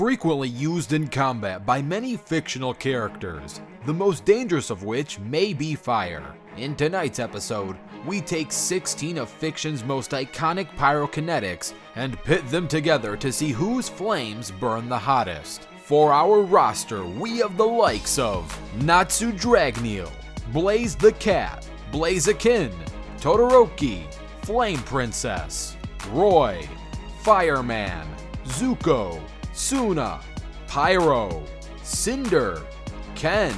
frequently used in combat by many fictional characters, the most dangerous of which may be fire. In tonight's episode, we take 16 of fiction's most iconic pyrokinetics and pit them together to see whose flames burn the hottest. For our roster, we have the likes of Natsu Dragneel, Blaze the Cat, Blaziken, Todoroki, Flame Princess, Roy, Fireman, Zuko, Tsuna, Pyro, Cinder, Ken,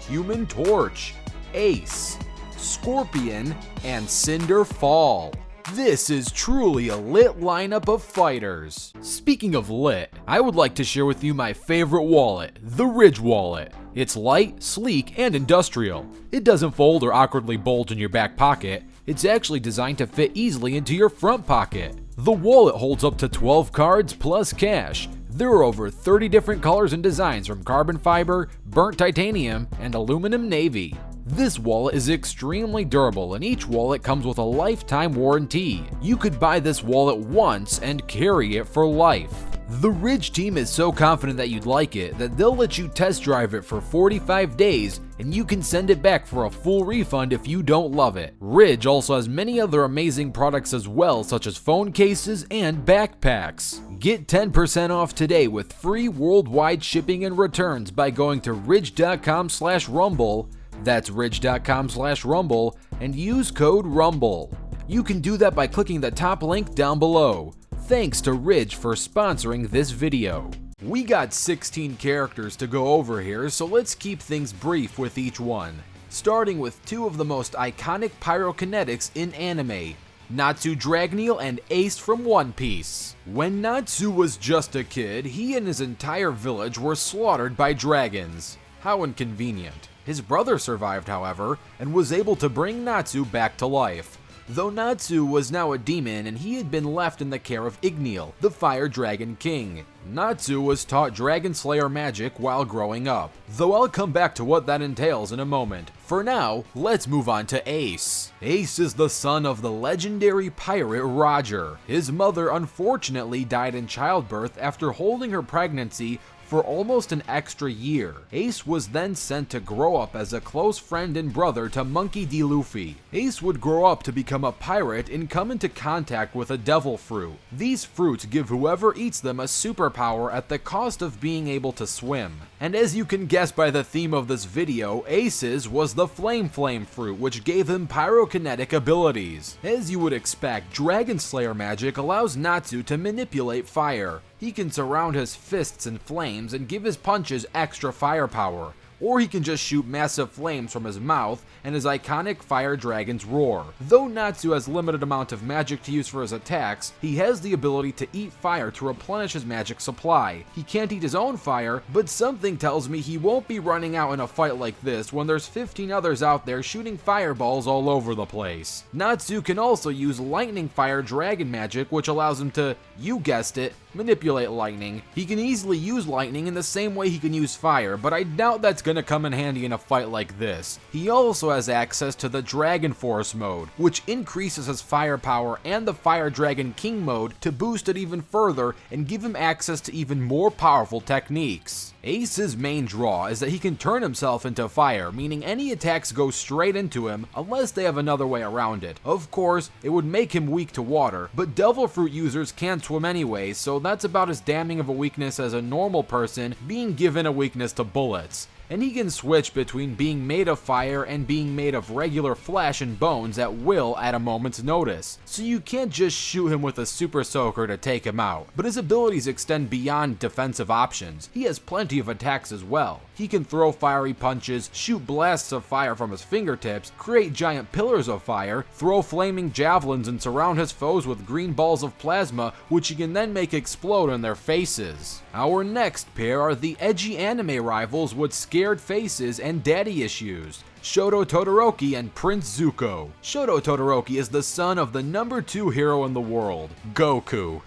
Human Torch, Ace, Scorpion, and Cinder Fall. This is truly a lit lineup of fighters. Speaking of lit, I would like to share with you my favorite wallet, the RWBY wallet. It's light, sleek, and industrial. It doesn't fold or awkwardly bulge in your back pocket. It's actually designed to fit easily into your front pocket. The wallet holds up to 12 cards plus cash. There are over 30 different colors and designs from carbon fiber, burnt titanium, and aluminum navy. This wallet is extremely durable and each wallet comes with a lifetime warranty. You could buy this wallet once and carry it for life. The RWBY team is so confident that you'd like it that they'll let you test drive it for 45 days and you can send it back for a full refund if you don't love it. RWBY also has many other amazing products as well, such as phone cases and backpacks. Get 10% off today with free worldwide shipping and returns by going to ridge.com/rumble. That's ridge.com/rumble and use code RUMBLE. You can do that by clicking the top link down below. Thanks to RWBY for sponsoring this video. We got 16 characters to go over here, so let's keep things brief with each one. Starting with two of the most iconic pyrokinetics in anime, Natsu Dragneel and Ace from One Piece. When Natsu was just a kid, he and his entire village were slaughtered by dragons. How inconvenient. His brother survived, however, and was able to bring Natsu back to life. Though Natsu was now a demon and he had been left in the care of Dragneel, the Fire Dragon King. Natsu was taught Dragon Slayer magic while growing up, though I'll come back to what that entails in a moment. For now, let's move on to Ace. Ace is the son of the legendary pirate Roger. His mother unfortunately died in childbirth after holding her pregnancy for almost an extra year. Ace was then sent to grow up as a close friend and brother to Monkey D. Luffy. Ace would grow up to become a pirate and come into contact with a devil fruit. These fruits give whoever eats them a superpower at the cost of being able to swim. And as you can guess by the theme of this video, Ace's was the Flame fruit, which gave him pyrokinetic abilities. As you would expect, Dragon Slayer magic allows Natsu to manipulate fire. He can surround his fists in flames and give his punches extra firepower, or he can just shoot massive flames from his mouth and his iconic Fire Dragon's roar. Though Natsu has limited amount of magic to use for his attacks, he has the ability to eat fire to replenish his magic supply. He can't eat his own fire, but something tells me he won't be running out in a fight like this when there's 15 others out there shooting fireballs all over the place. Natsu can also use Lightning Fire Dragon magic, which allows him to, you guessed it, manipulate lightning. He can easily use lightning in the same way he can use fire, but I doubt that's gonna come in handy in a fight like this. He also has access to the Dragon Force mode, which increases his firepower, and the Fire Dragon King mode to boost it even further and give him access to even more powerful techniques. Ace's main draw is that he can turn himself into fire, meaning any attacks go straight into him unless they have another way around it. Of course, it would make him weak to water, but Devil Fruit users can't swim anyway, so that's about as damning of a weakness as a normal person being given a weakness to bullets. And he can switch between being made of fire and being made of regular flesh and bones at will at a moment's notice. So you can't just shoot him with a super soaker to take him out. But his abilities extend beyond defensive options. He has plenty of attacks as well. He can throw fiery punches, shoot blasts of fire from his fingertips, create giant pillars of fire, throw flaming javelins, and surround his foes with green balls of plasma, which he can then make explode in their faces. Our next pair are the edgy anime rivals with scared faces and daddy issues, Shoto Todoroki and Prince Zuko. Shoto Todoroki is the son of the #2 hero in the world, Goku.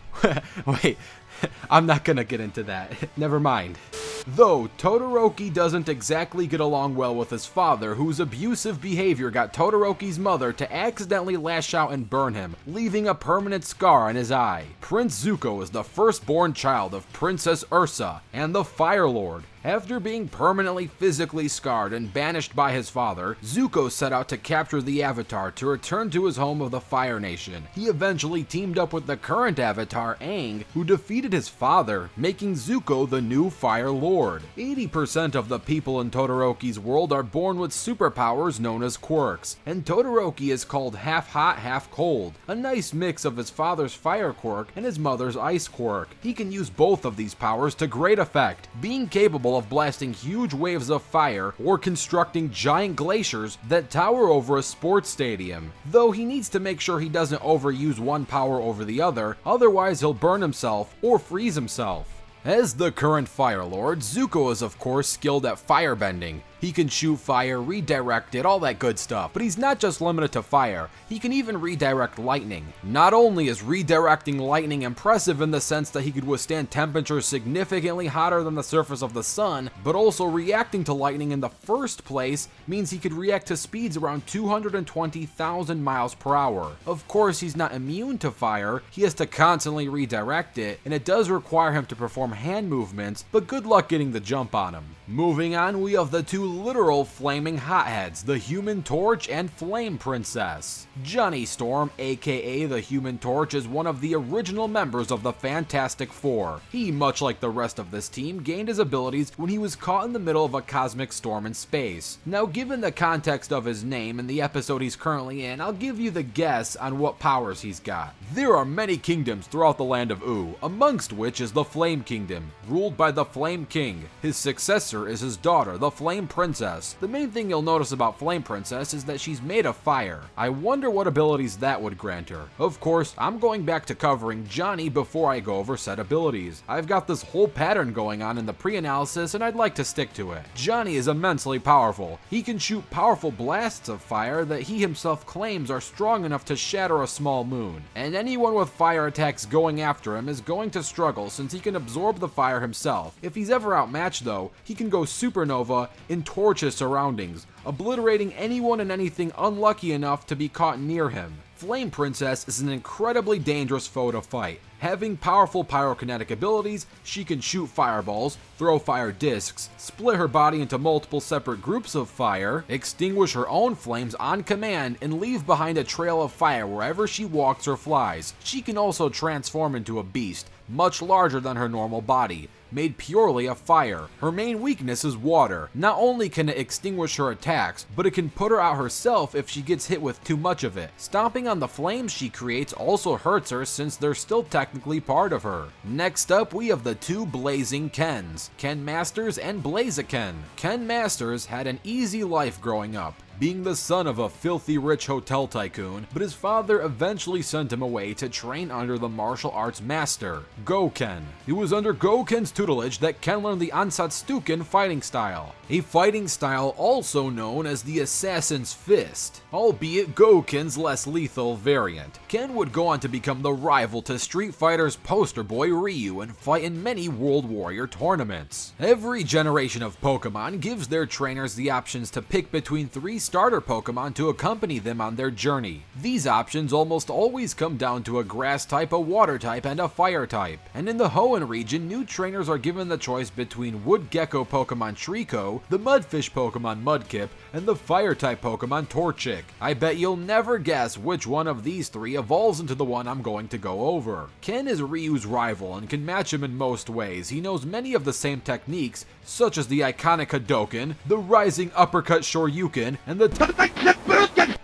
Wait, I'm not gonna get into that. Never mind. Though Todoroki doesn't exactly get along well with his father, whose abusive behavior got Todoroki's mother to accidentally lash out and burn him, leaving a permanent scar on his eye. Prince Zuko is the firstborn child of Princess Ursa and the Fire Lord. After being permanently physically scarred and banished by his father, Zuko set out to capture the Avatar to return to his home of the Fire Nation. He eventually teamed up with the current Avatar, Aang, who defeated his father, making Zuko the new Fire Lord. 80% of the people in Todoroki's world are born with superpowers known as quirks, and Todoroki is called half hot, half cold, a nice mix of his father's fire quirk and his mother's ice quirk. He can use both of these powers to great effect, being capable of blasting huge waves of fire or constructing giant glaciers that tower over a sports stadium, though he needs to make sure he doesn't overuse one power over the other, otherwise he'll burn himself or freeze himself. As the current Fire Lord, Zuko is of course skilled at firebending. He can shoot fire, redirect it, all that good stuff, but he's not just limited to fire, he can even redirect lightning. Not only is redirecting lightning impressive in the sense that he could withstand temperatures significantly hotter than the surface of the sun, but also reacting to lightning in the first place means he could react to speeds around 220,000 miles per hour. Of course, he's not immune to fire, he has to constantly redirect it, and it does require him to perform hand movements, but good luck getting the jump on him. Moving on, we have the two literal flaming hotheads, the Human Torch and Flame Princess. Johnny Storm, aka the Human Torch, is one of the original members of the Fantastic Four. He, much like the rest of this team, gained his abilities when he was caught in the middle of a cosmic storm in space. Now, given the context of his name and the episode he's currently in, I'll give you the guess on what powers he's got. There are many kingdoms throughout the land of Oo, amongst which is the Flame Kingdom, ruled by the Flame King. His successor is his daughter, the Flame Princess. The main thing you'll notice about Flame Princess is that she's made of fire. I wonder what abilities that would grant her. Of course, I'm going back to covering Johnny before I go over said abilities. I've got this whole pattern going on in the pre-analysis and I'd like to stick to it. Johnny is immensely powerful. He can shoot powerful blasts of fire that he himself claims are strong enough to shatter a small moon. And anyone with fire attacks going after him is going to struggle since he can absorb the fire himself. If he's ever outmatched though, he can go supernova in torch his surroundings, obliterating anyone and anything unlucky enough to be caught near him. Flame Princess is an incredibly dangerous foe to fight. Having powerful pyrokinetic abilities, she can shoot fireballs, throw fire discs, split her body into multiple separate groups of fire, extinguish her own flames on command, and leave behind a trail of fire wherever she walks or flies. She can also transform into a beast, much larger than her normal body, made purely of fire. Her main weakness is water. Not only can it extinguish her attacks, but it can put her out herself if she gets hit with too much of it. Stomping on the flames she creates also hurts her since they're still technically part of her. Next up, we have the two blazing Kens, Ken Masters and Blaziken. Ken Masters had an easy life growing up, being the son of a filthy rich hotel tycoon, but his father eventually sent him away to train under the martial arts master, Go-Ken. It was under Go-Ken's tutelage that Ken learned the Ansatsuken fighting style, a fighting style also known as the Assassin's Fist, albeit Go-Ken's less lethal variant. Ken would go on to become the rival to Street Fighter's poster boy Ryu and fight in many World Warrior tournaments. Every generation of Pokemon gives their trainers the options to pick between 3 starter Pokemon to accompany them on their journey. These options almost always come down to a grass type, a water type, and a fire type. And in the Hoenn region, new trainers are given the choice between Wood Gecko Pokemon Trico, the Mudfish Pokemon Mudkip, and the fire type Pokemon Torchic. I bet you'll never guess which one of these 3 evolves into the one I'm going to go over. Ken is Ryu's rival and can match him in most ways. He knows many of the same techniques, such as the iconic Hadouken, the rising uppercut Shoryuken, and the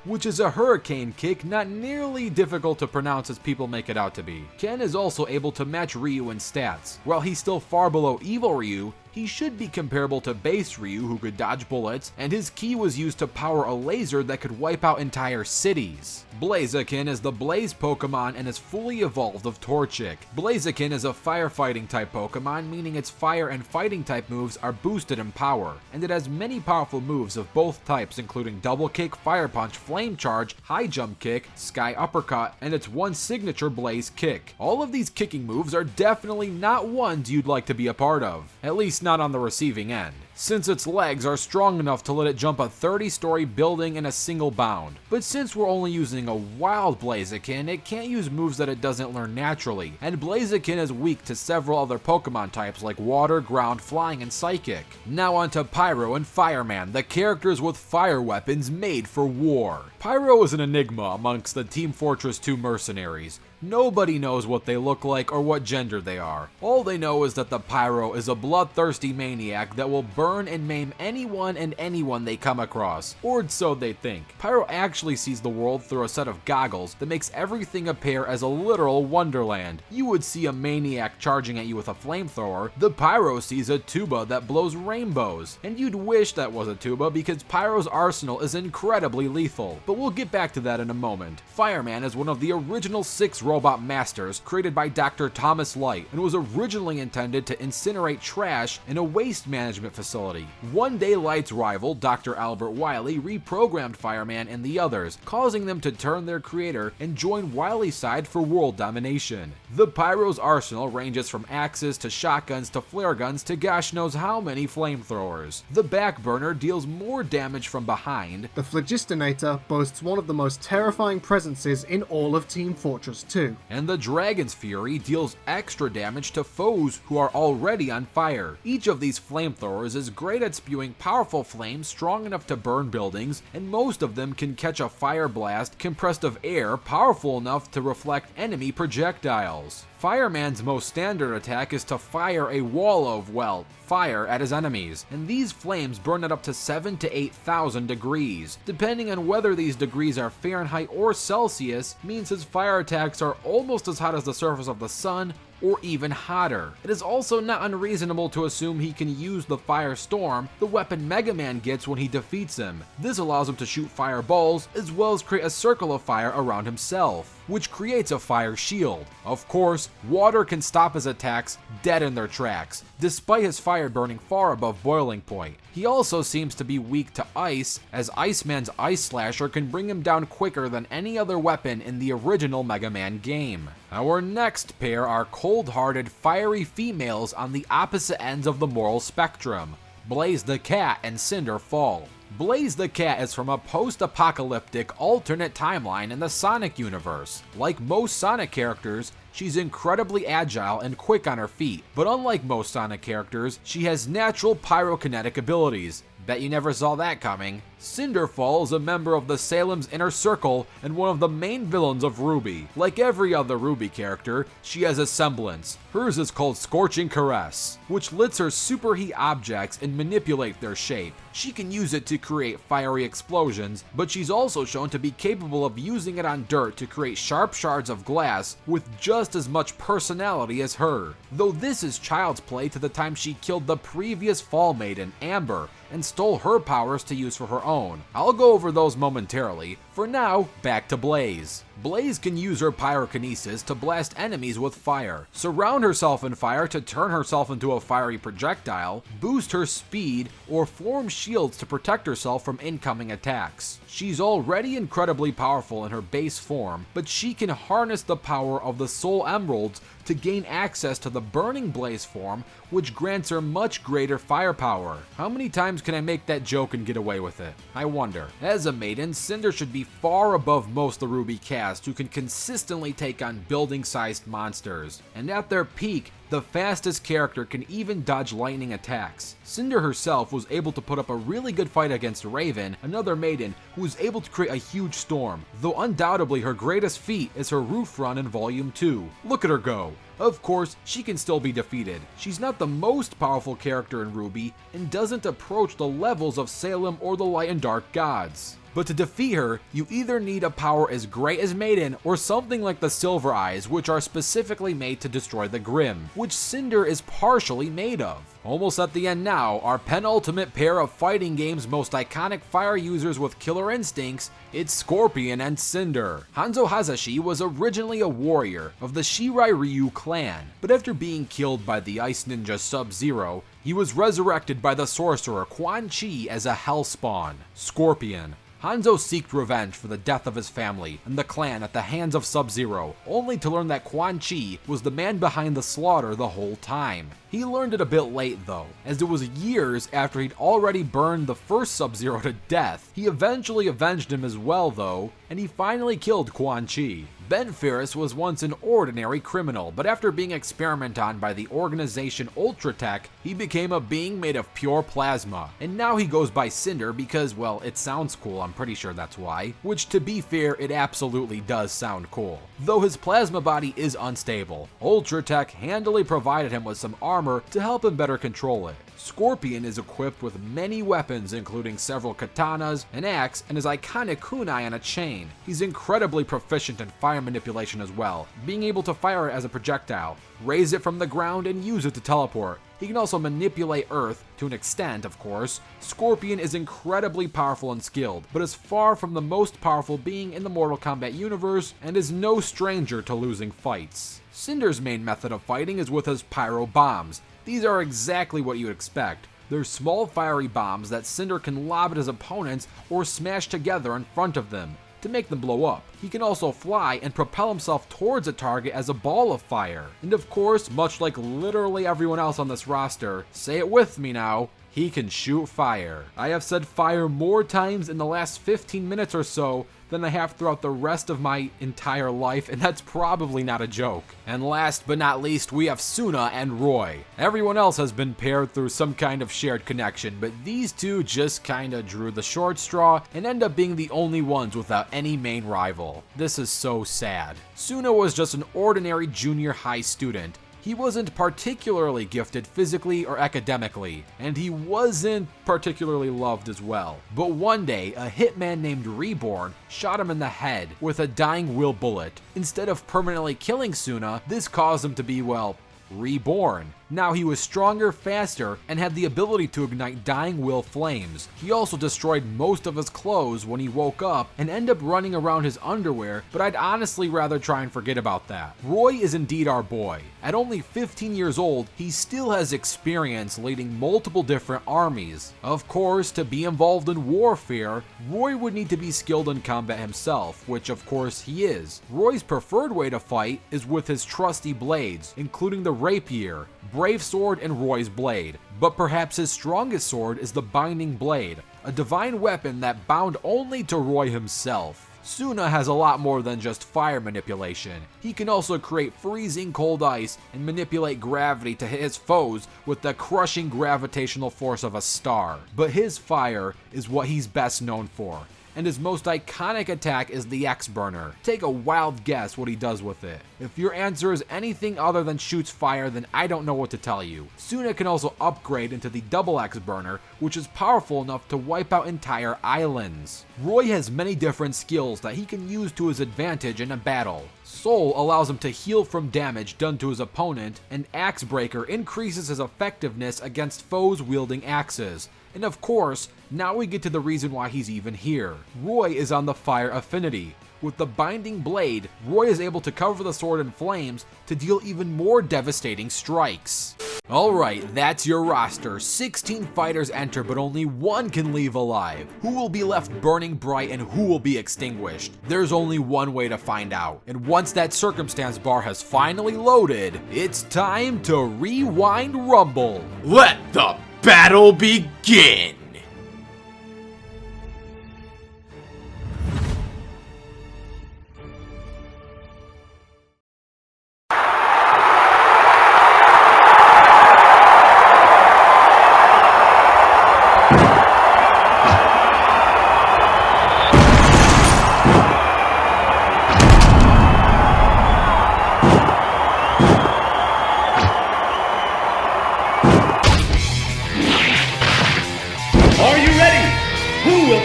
which is a hurricane kick not nearly difficult to pronounce as people make it out to be. Ken is also able to match Ryu in stats. While he's still far below Evil Ryu, he should be comparable to base Ryu, who could dodge bullets, and his ki was used to power a laser that could wipe out entire cities. Blaziken is the Blaze Pokemon and is fully evolved of Torchic. Blaziken is a firefighting type Pokemon, meaning its fire and fighting type moves are boosted in power, and it has many powerful moves of both types, including Double Kick, Fire Punch, Flame Charge, High Jump Kick, Sky Uppercut, and its one signature Blaze Kick. All of these kicking moves are definitely not ones you'd like to be a part of. At least least not on the receiving end, since its legs are strong enough to let it jump a 30-story building in a single bound. But since we're only using a wild Blaziken, it can't use moves that it doesn't learn naturally, and Blaziken is weak to several other Pokemon types like water, ground, flying, and psychic. Now onto Pyro and Fireman, the characters with fire weapons made for war. Pyro is an enigma amongst the Team Fortress 2 mercenaries. Nobody knows what they look like or what gender they are. All they know is that the Pyro is a bloodthirsty maniac that will burn and maim anyone and anyone they come across, or so they think. Pyro actually sees the world through a set of goggles that makes everything appear as a literal wonderland. You would see a maniac charging at you with a flamethrower, the Pyro sees a tuba that blows rainbows, and you'd wish that was a tuba because Pyro's arsenal is incredibly lethal, but we'll get back to that in a moment. Fireman is one of the original 6 robot masters created by Dr. Thomas Light and was originally intended to incinerate trash in a waste management facility. One day Light's rival, Dr. Albert Wily, reprogrammed Fireman and the others, causing them to turn their creator and join Wily's side for world domination. The Pyro's arsenal ranges from axes to shotguns to flare guns to gosh knows how many flamethrowers. The backburner deals more damage from behind. The Phlogistinator boasts one of the most terrifying presences in all of Team Fortress 2. And the Dragon's Fury deals extra damage to foes who are already on fire. Each of these flamethrowers is great at spewing powerful flames strong enough to burn buildings, and most of them can catch a fire blast compressed of air powerful enough to reflect enemy projectiles. Fireman's most standard attack is to fire a wall of, well, fire at his enemies, and these flames burn at up to 7,000 to 8,000 degrees. Depending on whether these degrees are Fahrenheit or Celsius, means his fire attacks are almost as hot as the surface of the sun, or even hotter. It is also not unreasonable to assume he can use the Fire Storm, the weapon Megaman gets when he defeats him. This allows him to shoot fireballs, as well as create a circle of fire around himself, which creates a fire shield. Of course, water can stop his attacks dead in their tracks, despite his fire burning far above boiling point. He also seems to be weak to ice, as Iceman's Ice Slasher can bring him down quicker than any other weapon in the original Mega Man game. Our next pair are cold-hearted, fiery females on the opposite ends of the moral spectrum, Blaze the Cat and Cinder Fall. Blaze the Cat is from a post-apocalyptic alternate timeline in the Sonic universe. Like most Sonic characters, she's incredibly agile and quick on her feet, but unlike most Sonic characters, she has natural pyrokinetic abilities. Bet you never saw that coming. Cinderfall is a member of the Salem's Inner Circle and one of the main villains of RWBY. Like every other RWBY character, she has a semblance. Hers is called Scorching Caress, which lets her superheat objects and manipulate their shape. She can use it to create fiery explosions, but she's also shown to be capable of using it on dirt to create sharp shards of glass with just as much personality as her. Though this is child's play to the time she killed the previous Fall Maiden, Amber, and stole her powers to use for her own. I'll go over those momentarily. For now, back to Blaze. Blaze can use her pyrokinesis to blast enemies with fire, surround herself in fire to turn herself into a fiery projectile, boost her speed, or form shields to protect herself from incoming attacks. She's already incredibly powerful in her base form, but she can harness the power of the Soul Emeralds to gain access to the Burning Blaze form, which grants her much greater firepower. How many times can I make that joke and get away with it? I wonder. As a maiden, Cinder should be far above most of the RWBY cast who can consistently take on building-sized monsters, and at their peak, the fastest character can even dodge lightning attacks. Cinder herself was able to put up a really good fight against Raven, another maiden, who was able to create a huge storm, though undoubtedly her greatest feat is her roof run in Volume 2. Look at her go. Of course, she can still be defeated. She's not the most powerful character in RWBY, and doesn't approach the levels of Salem or the Light and Dark gods. But to defeat her, you either need a power as great as Maiden, or something like the Silver Eyes, which are specifically made to destroy the Grim, which Cinder is partially made of. Almost at the end now, our penultimate pair of fighting game's most iconic fire users with killer instincts, it's Scorpion and Cinder. Hanzo Hazashi was originally a warrior of the Shirai Ryu clan, but after being killed by the ice ninja Sub-Zero, he was resurrected by the sorcerer Quan Chi as a Hellspawn, Scorpion. Hanzo seeked revenge for the death of his family and the clan at the hands of Sub-Zero, only to learn that Quan Chi was the man behind the slaughter the whole time. He learned it a bit late though, as it was years after he'd already burned the first Sub-Zero to death. He eventually avenged him as well though, and he finally killed Quan Chi. Ben Ferris was once an ordinary criminal, but after being experimented on by the organization Ultratech, he became a being made of pure plasma. And now he goes by Cinder because, well, it sounds cool, I'm pretty sure that's why. Which, to be fair, it absolutely does sound cool. Though his plasma body is unstable, Ultratech handily provided him with some armor to help him better control it. Scorpion is equipped with many weapons, including several katanas, an axe, and his iconic kunai on a chain. He's incredibly proficient in fire manipulation as well, being able to fire it as a projectile, raise it from the ground, and use it to teleport. He can also manipulate Earth, to an extent, of course. Scorpion is incredibly powerful and skilled, but is far from the most powerful being in the Mortal Kombat universe, and is no stranger to losing fights. Cinder's main method of fighting is with his pyro bombs. These are exactly what you'd expect. They're small fiery bombs that Cinder can lob at his opponents or smash together in front of them to make them blow up. He can also fly and propel himself towards a target as a ball of fire. And of course, much like literally everyone else on this roster, say it with me now, he can shoot fire. I have said fire more times in the last 15 minutes or so than I have throughout the rest of my entire life, and that's probably not a joke. And last but not least, we have Tsuna and Roy. Everyone else has been paired through some kind of shared connection, but these two just kinda drew the short straw and end up being the only ones without any main rival. This is so sad. Tsuna was just an ordinary junior high student. He wasn't particularly gifted physically or academically, and he wasn't particularly loved as well. But one day, a hitman named Reborn shot him in the head with a dying will bullet. Instead of permanently killing Tsuna, this caused him to be, well, reborn. Now he was stronger, faster, and had the ability to ignite dying will flames. He also destroyed most of his clothes when he woke up and ended up running around his underwear, but I'd honestly rather try and forget about that. Roy is indeed our boy. At only 15 years old, he still has experience leading multiple different armies. Of course, to be involved in warfare, Roy would need to be skilled in combat himself, which of course he is. Roy's preferred way to fight is with his trusty blades, including the rapier, Brave Sword, and Roy's Blade. But perhaps his strongest sword is the Binding Blade, a divine weapon that bound only to Roy himself. Tsuna has a lot more than just fire manipulation. He can also create freezing cold ice and manipulate gravity to hit his foes with the crushing gravitational force of a star. But his fire is what he's best known for, and his most iconic attack is the X-Burner. Take a wild guess what he does with it. If your answer is anything other than shoots fire, then I don't know what to tell you. Tsuna can also upgrade into the double X-Burner, which is powerful enough to wipe out entire islands. Roy has many different skills that he can use to his advantage in a battle. Soul allows him to heal from damage done to his opponent, and Axe Breaker increases his effectiveness against foes wielding axes. And of course, now we get to the reason why he's even here. Roy is on the fire affinity. With the Binding Blade, Roy is able to cover the sword in flames to deal even more devastating strikes. Alright, that's your roster. 16 fighters enter, but only one can leave alive. Who will be left burning bright and who will be extinguished? There's only one way to find out. And once that circumstance bar has finally loaded, it's time to rewind rumble. Let the battle begin!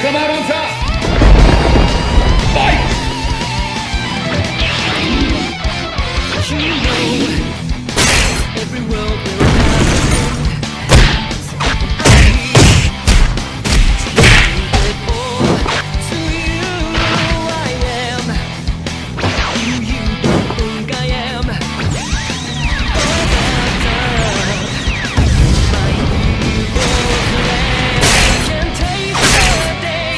Come out on top! Fight! You know, every world will to you I am. You don't think I am. My evil plan can taste the day.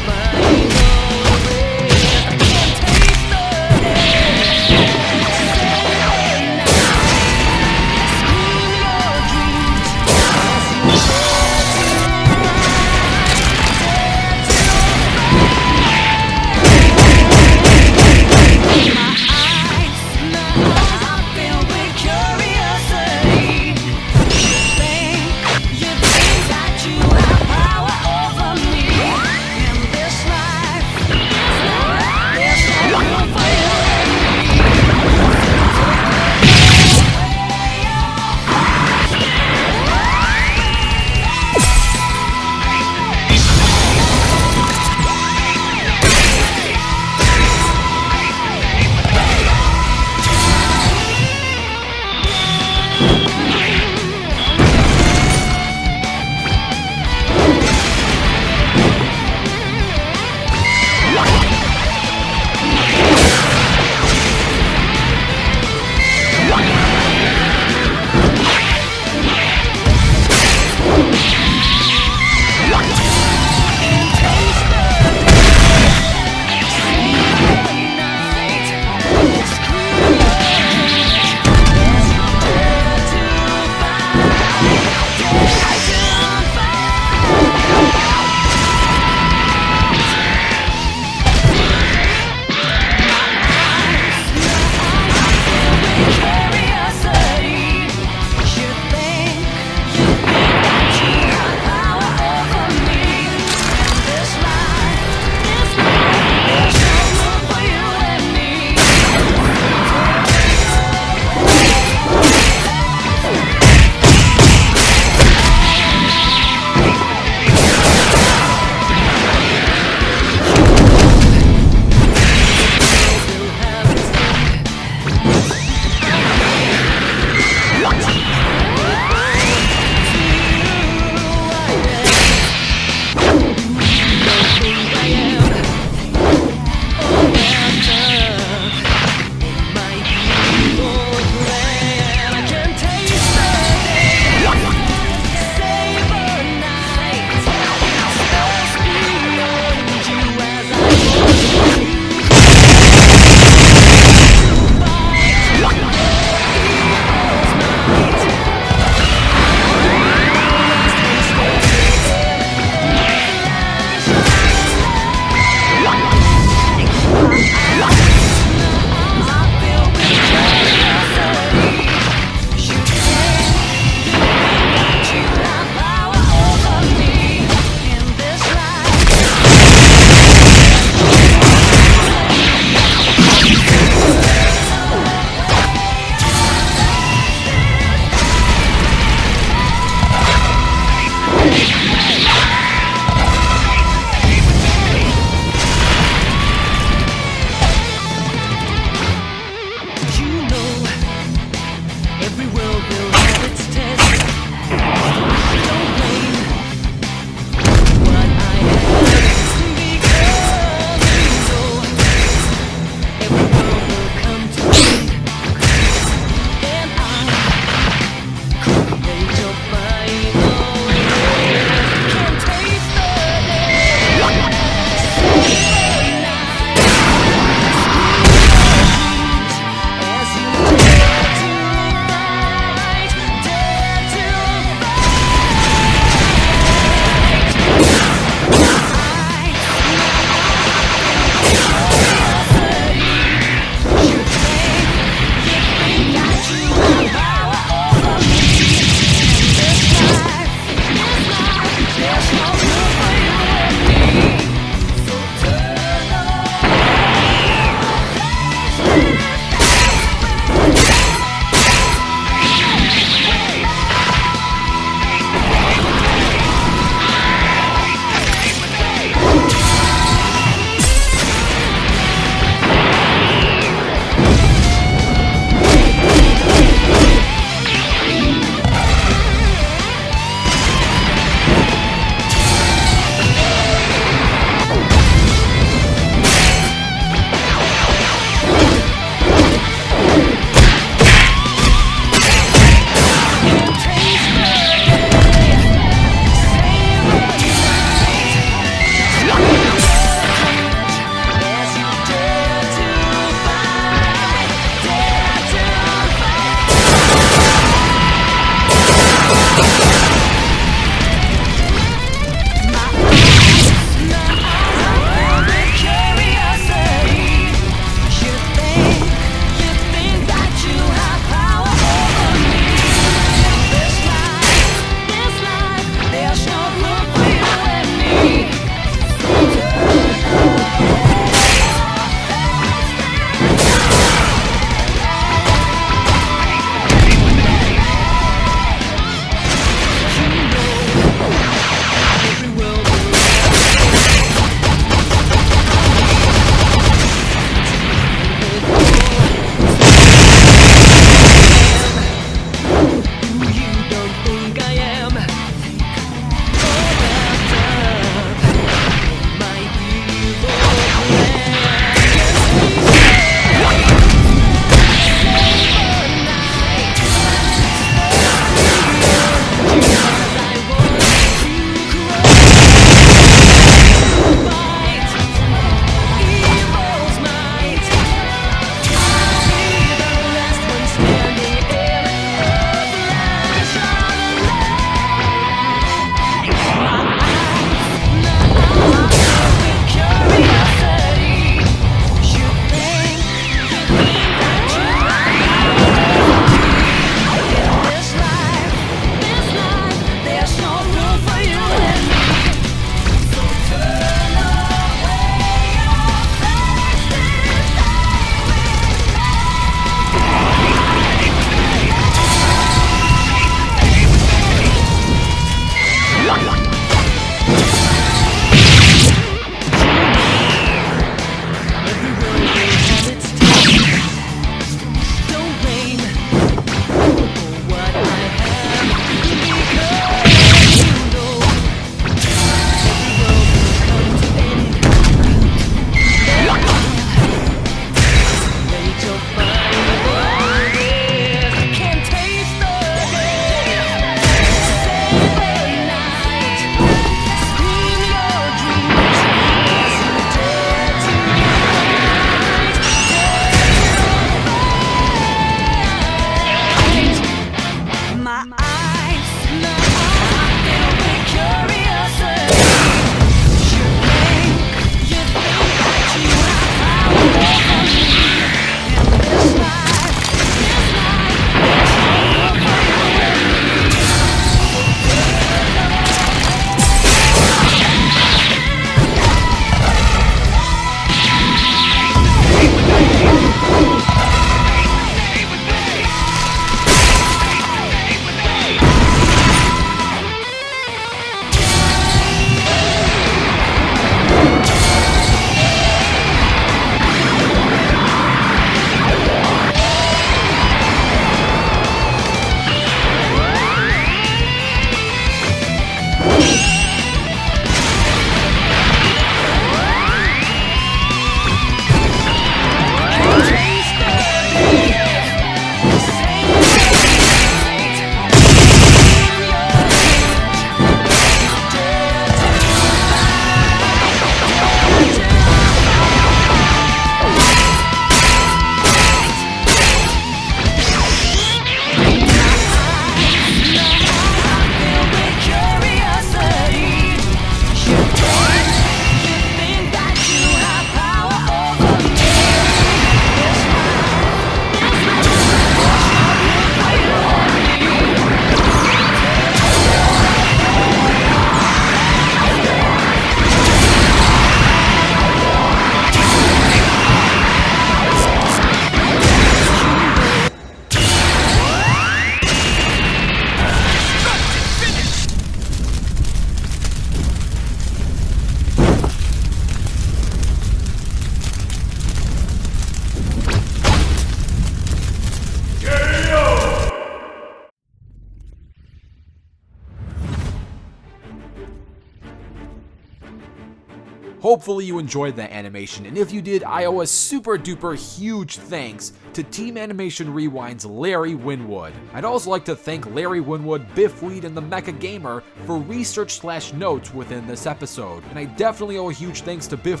Hopefully you enjoyed that animation, and if you did, I owe a super duper huge thanks to Team Animation Rewind's Larrywinwood. I'd also like to thank Larrywinwood, Biff, and the Mecha Gamer for research/notes within this episode. And I definitely owe a huge thanks to Biff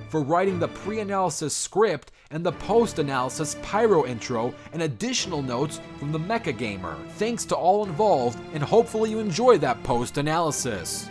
for writing the pre-analysis script and the post-analysis pyro intro and additional notes from the Mecha Gamer. Thanks to all involved, and hopefully you enjoy that post-analysis.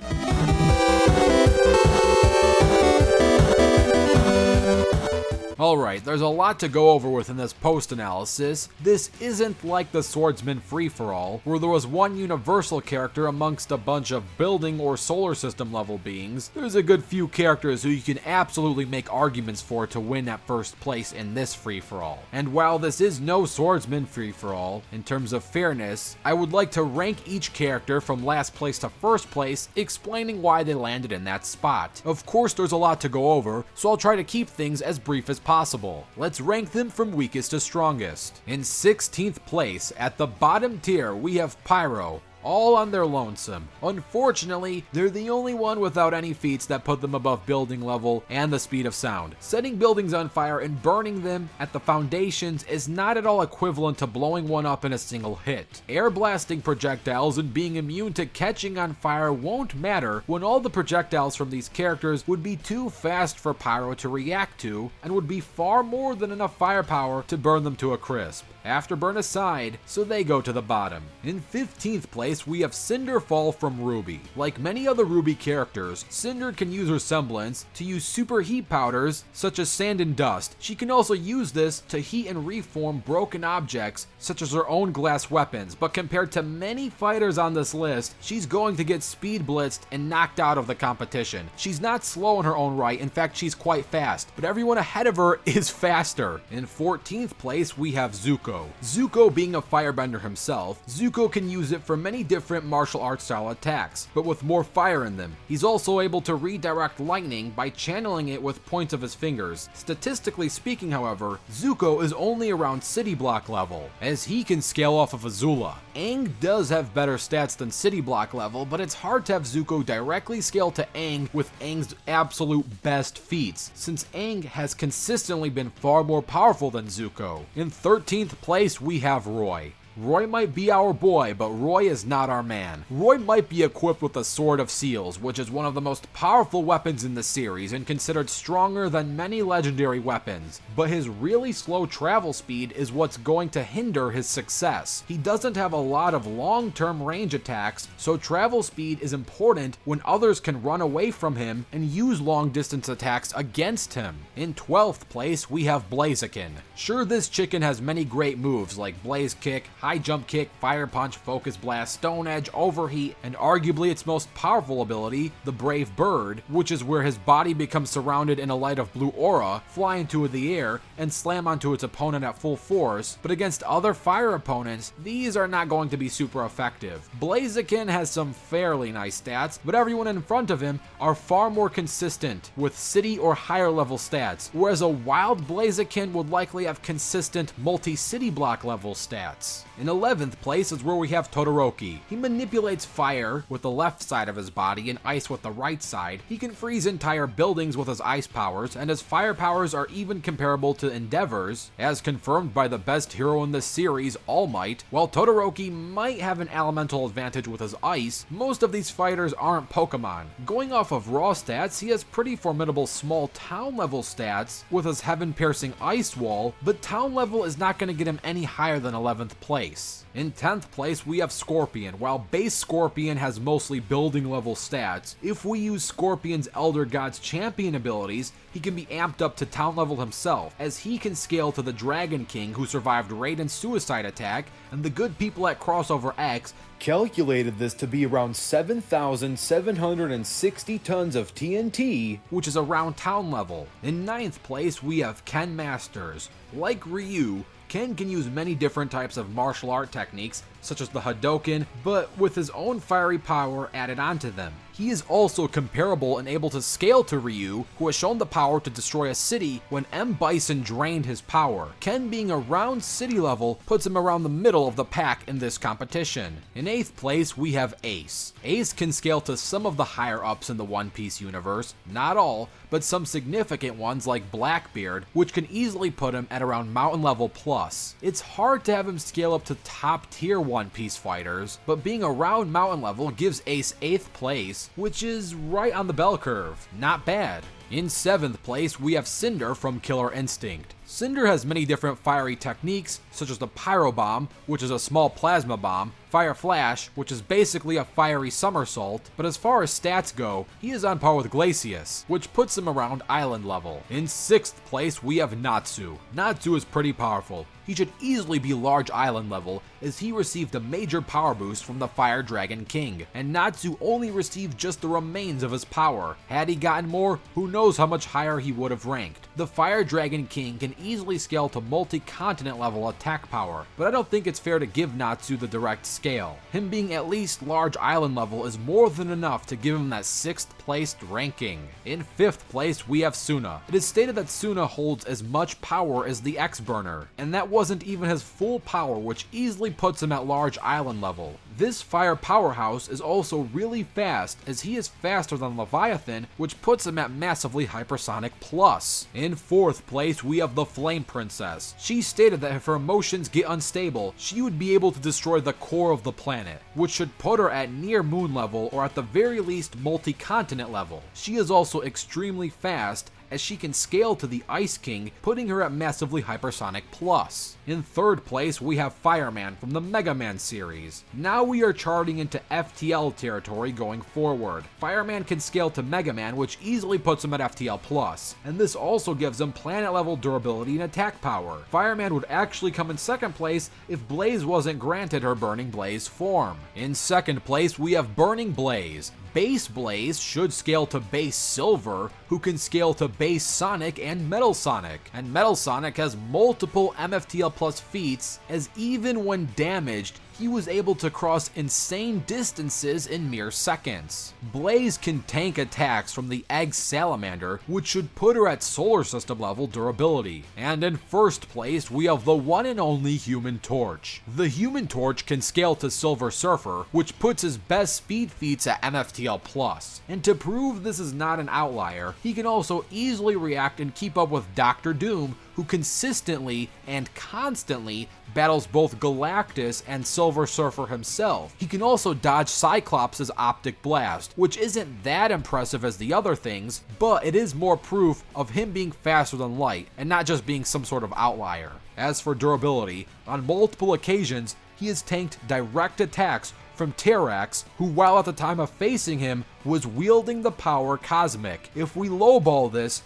Alright, there's a lot to go over within this post-analysis. This isn't like the Swordsman Free-For-All, where there was one universal character amongst a bunch of building or solar system level beings. There's a good few characters who you can absolutely make arguments for to win at first place in this free-for-all. And while this is no Swordsman Free-For-All, in terms of fairness, I would like to rank each character from last place to first place, explaining why they landed in that spot. Of course there's a lot to go over, so I'll try to keep things as brief as possible. Let's rank them from weakest to strongest. In 16th place, at the bottom tier, we have Pyro, all on their lonesome. Unfortunately, they're the only one without any feats that put them above building level and the speed of sound. Setting buildings on fire and burning them at the foundations is not at all equivalent to blowing one up in a single hit. Air blasting projectiles and being immune to catching on fire won't matter when all the projectiles from these characters would be too fast for Pyro to react to and would be far more than enough firepower to burn them to a crisp. Afterburn aside, so they go to the bottom. In 15th place, we have Cinder Fall from RWBY. Like many other RWBY characters, Cinder can use her semblance to use super heat powders such as sand and dust. She can also use this to heat and reform broken objects such as her own glass weapons, but compared to many fighters on this list, she's going to get speed blitzed and knocked out of the competition. She's not slow in her own right, in fact she's quite fast, but everyone ahead of her is faster. In 14th place, we have Zuko. Zuko being a firebender himself, Zuko can use it for many different martial arts style attacks, but with more fire in them. He's also able to redirect lightning by channeling it with points of his fingers. Statistically speaking, however, Zuko is only around city block level, as he can scale off of Azula. Aang does have better stats than city block level, but it's hard to have Zuko directly scale to Aang with Aang's absolute best feats, since Aang has consistently been far more powerful than Zuko. In 13th place, we have Roy. Roy might be our boy, but Roy is not our man. Roy might be equipped with the Sword of Seals, which is one of the most powerful weapons in the series and considered stronger than many legendary weapons, but his really slow travel speed is what's going to hinder his success. He doesn't have a lot of long-term range attacks, so travel speed is important when others can run away from him and use long-distance attacks against him. In 12th place, we have Blaziken. Sure, this chicken has many great moves like Blaze Kick, High Jump Kick, Fire Punch, Focus Blast, Stone Edge, Overheat, and arguably its most powerful ability, the Brave Bird, which is where his body becomes surrounded in a light of blue aura, fly into the air, and slam onto its opponent at full force, but against other fire opponents, these are not going to be super effective. Blaziken has some fairly nice stats, but everyone in front of him are far more consistent with city or higher level stats, whereas a wild Blaziken would likely have consistent multi-city block level stats. In 11th place is where we have Todoroki. He manipulates fire with the left side of his body and ice with the right side. He can freeze entire buildings with his ice powers, and his fire powers are even comparable to Endeavor's, as confirmed by the best hero in this series, All Might. While Todoroki might have an elemental advantage with his ice, most of these fighters aren't Pokemon. Going off of raw stats, he has pretty formidable small town level stats with his heaven-piercing ice wall, but town level is not going to get him any higher than 11th place. In 10th place, we have Scorpion. While base Scorpion has mostly building level stats, if we use Scorpion's Elder God's champion abilities, he can be amped up to town level himself, as he can scale to the Dragon King who survived Raid and Suicide Attack, and the good people at Crossover X calculated this to be around 7,760 tons of TNT, which is around town level. In 9th place, we have Ken Masters. Like Ryu, Ken can use many different types of martial art techniques, such as the Hadouken, but with his own fiery power added onto them. He is also comparable and able to scale to Ryu, who has shown the power to destroy a city when M. Bison drained his power. Ken being around city level puts him around the middle of the pack in this competition. In 8th place, we have Ace. Ace can scale to some of the higher ups in the One Piece universe, not all, but some significant ones like Blackbeard, which can easily put him at around mountain level plus. It's hard to have him scale up to top tier One Piece fighters, but being around mountain level gives Ace 8th place, which is right on the bell curve. Not bad. In 7th place, we have Cinder from Killer Instinct. Cinder has many different fiery techniques, such as the Pyro Bomb, which is a small plasma bomb, Fire Flash, which is basically a fiery somersault, but as far as stats go, he is on par with Glacius, which puts him around island level. In 6th place, we have Natsu. Natsu is pretty powerful. He should easily be large island level, as he received a major power boost from the Fire Dragon King, and Natsu only received just the remains of his power. Had he gotten more, who knows how much higher he would have ranked. The Fire Dragon King can easily scale to multi-continent level attack power, but I don't think it's fair to give Natsu the direct scale. Him being at least large island level is more than enough to give him that 6th placed ranking. In 5th place, we have Tsuna. It is stated that Tsuna holds as much power as the X-Burner, and that wasn't even his full power, which easily puts him at large island level. This fire powerhouse is also really fast, as he is faster than Leviathan, which puts him at massively hypersonic plus. In 4th place, we have the Flame Princess. She stated that if her emotions get unstable, she would be able to destroy the core of the planet, which should put her at near moon level or at the very least multi-continent level. She is also extremely fast, as she can scale to the Ice King, putting her at massively hypersonic plus. In 3rd place, we have Fireman from the Megaman series. Now we are charting into FTL territory going forward. Fireman can scale to Megaman, which easily puts him at FTL plus, and this also gives him planet level durability and attack power. Fireman would actually come in 2nd place if Blaze wasn't granted her Burning Blaze form. In 2nd place, we have Burning Blaze. Base Blaze should scale to Base Silver, who can scale to Base Sonic and Metal Sonic. And Metal Sonic has multiple MFTL plus feats, as even when damaged, he was able to cross insane distances in mere seconds. Blaze can tank attacks from the Egg Salamander, which should put her at solar system level durability. And in 1st place, we have the one and only Human Torch. The Human Torch can scale to Silver Surfer, which puts his best speed feats at MFTL plus. And to prove this is not an outlier, he can also easily react and keep up with Dr. Doom, who consistently and constantly battles both Galactus and Silver Surfer himself. He can also dodge Cyclops' Optic Blast, which isn't that impressive as the other things, but it is more proof of him being faster than light, and not just being some sort of outlier. As for durability, on multiple occasions, he has tanked direct attacks from Terrax, who while at the time of facing him, was wielding the power Cosmic. If we lowball this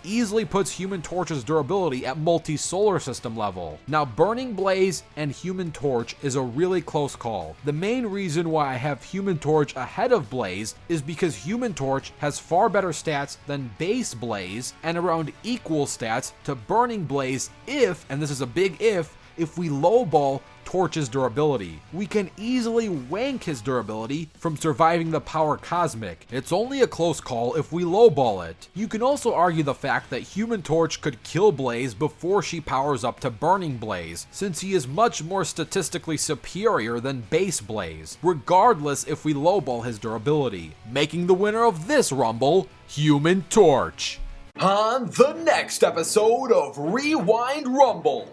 easily puts Human Torch's durability at multi-solar system level. Now, Burning Blaze and Human Torch is a really close call. The main reason why I have Human Torch ahead of Blaze is because Human Torch has far better stats than Base Blaze and around equal stats to Burning Blaze if, and this is a big if we lowball Torch's durability. We can easily wank his durability from surviving the power Cosmic. It's only a close call if we lowball it. You can also argue the fact that Human Torch could kill Blaze before she powers up to Burning Blaze, since he is much more statistically superior than Base Blaze, regardless if we lowball his durability. Making the winner of this Rumble, Human Torch. On the next episode of Rewind Rumble.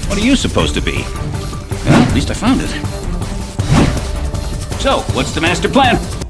What are you supposed to be? Well, at least I found it. So, what's the master plan?